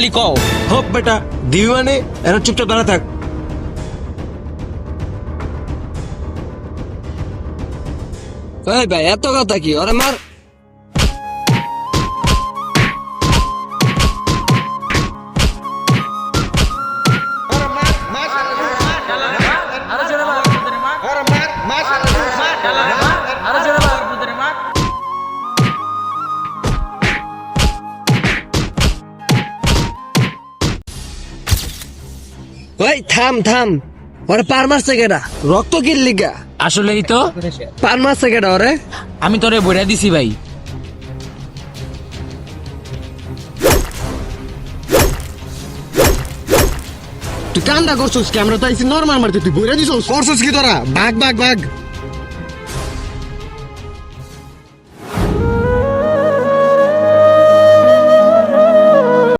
খালি কও। হোক বেটা দিবি মানে এরা চুপচাপ দাঁড়া থাক। এই ভাই এত কথা কি ওরে মার। ওই থাম থাম, ওরে পার মারছে কেডা? রক্ত কিনলি গা? আসলেই তো পার মারছে কেডা ওরে? আমি তোরে বইরা দিছি ভাই। তুই কান্দা করছিস, ক্যামেরা তো আইসি নরমাল মারতে, তুই বইরা দিছিস? করছিস কি তোরা? ভাগ ভাগ ভাগ।